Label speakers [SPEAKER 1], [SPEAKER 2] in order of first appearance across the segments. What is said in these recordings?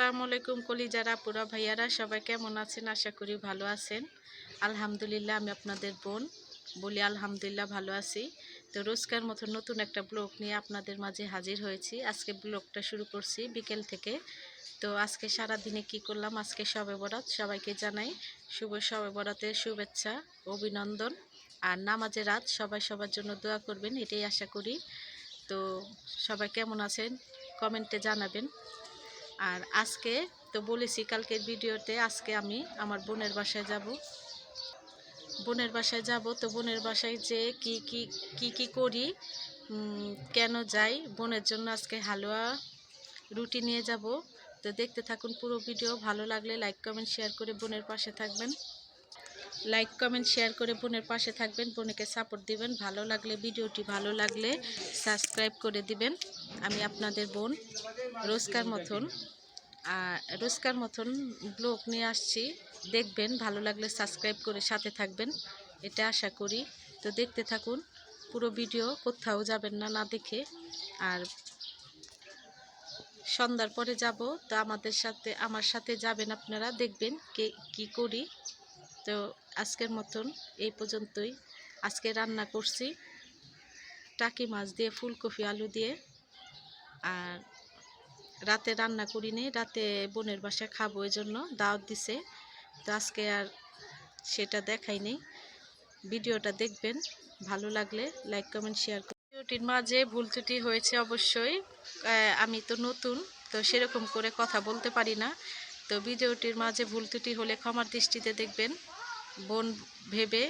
[SPEAKER 1] আসসালামু আলাইকুম কলিজারা পুরা ভাইয়ারা সবাই কেমন আছেন? আশা করি ভালো আছেন। আলহামদুলিল্লাহ আমি আপনাদের বোন বলি আলহামদুলিল্লাহ ভালো আছি। তো রোজকার মতো নতুন একটা ব্লগ নিয়ে আপনাদের মাঝে হাজির হয়েছি। আজকে ব্লগটা শুরু করছি বিকেল থেকে। তো আজকে সারা দিনে কি করলাম, আজকে শবে বরাত, সবাইকে জানাই শুভ শবে বরাতের শুভেচ্ছা অভিনন্দন। আর নামাজের রাত সবাই সবার জন্য দোয়া করবেন, এটাই আশা করি। তো সবাই কেমন আছেন কমেন্টে জানাবেন। আর আজকে তো বলেছি কালকের ভিডিওতে, আজকে আমি আমার বোনের বাসায় যাব। তো বোনের বাসায় যে কি করি, কেন যাই, বোনের জন্য আজকে হালুয়া রুটি নিয়ে যাব। তো দেখতে থাকুন পুরো ভিডিও। ভালো লাগলে লাইক কমেন্ট শেয়ার করে বোনের পাশে থাকবেন। বোনকে সাপোর্ট দিবেন। ভিডিওটি ভালো লাগলে সাবস্ক্রাইব করে দিবেন। আমি আপনাদের বোন রোজকার মতন ব্লগ নিয়ে আসছি, দেখবেন। ভালো লাগলে সাবস্ক্রাইব করে সাথে থাকবেন, এটা আশা করি। তো দেখতে থাকুন পুরো ভিডিও, কোথাও যাবেন না না দেখে। আর সন্ধ্যার পরে যাব, তো আমার সাথে যাবেন আপনারা, দেখবেন কি করি। তো আজকের মতন এই পর্যন্তই। আজকে রান্না করছি টাকি মাছ দিয়ে, ফুলকপি আলু দিয়ে। আর রাতে রান্না করিনি, রাতে বোনের বাসায় খাবো, ওই জন্য দাওয়াত দিছে। তো আজকে আর সেটা দেখাইনি। ভিডিওটা দেখবেন, ভালো লাগলে লাইক কমেন্ট শেয়ার করুন। ভিডিওটির মাঝে ভুল ত্রুটি হয়েছে অবশ্যই, আমি তো নতুন, তো সেরকম করে কথা বলতে পারি না। তো ভিডিওটির মাঝে ভুল ত্রুটি হলে ক্ষমার দৃষ্টিতে দেখবেন বোন ভেবে।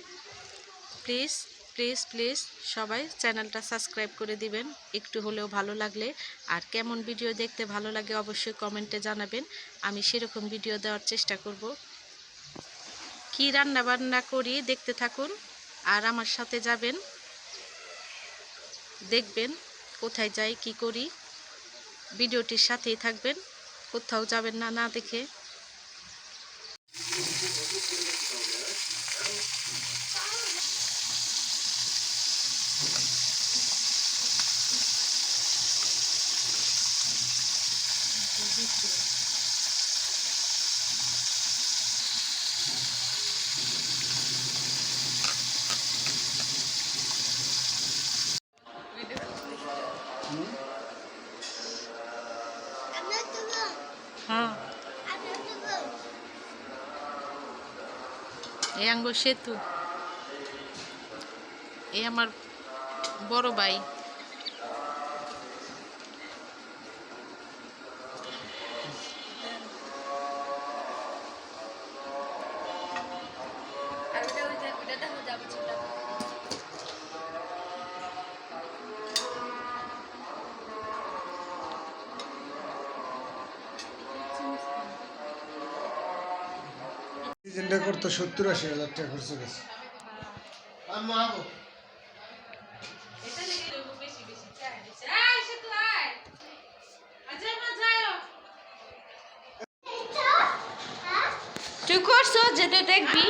[SPEAKER 1] প্লিজ প্লিজ প্লিজ সবাই চ্যানেলটা সাবস্ক্রাইব করে দিবেন একটু হলেও ভালো লাগলে। আর কেমন ভিডিও দেখতে ভালো লাগে অবশ্যই কমেন্টে জানাবেন, আমি সেরকম ভিডিও দেওয়ার চেষ্টা করব। কি রান্না বান্না করি দেখতে থাকুন, আর আমার সাথে যাবেন, দেখবেন কোথায় যাই কি করি। ভিডিওটির সাথেই থাকবেন, কোথাও যাবেন না না দেখে। হ্যাঁ, এই আঙ্গ সেতু, এই আমার বড় ভাই।
[SPEAKER 2] ডিজাইনটা করতে 70-80 হাজার টাকা খরচ গেছে।
[SPEAKER 1] তুই করছো যেতে দেখবি।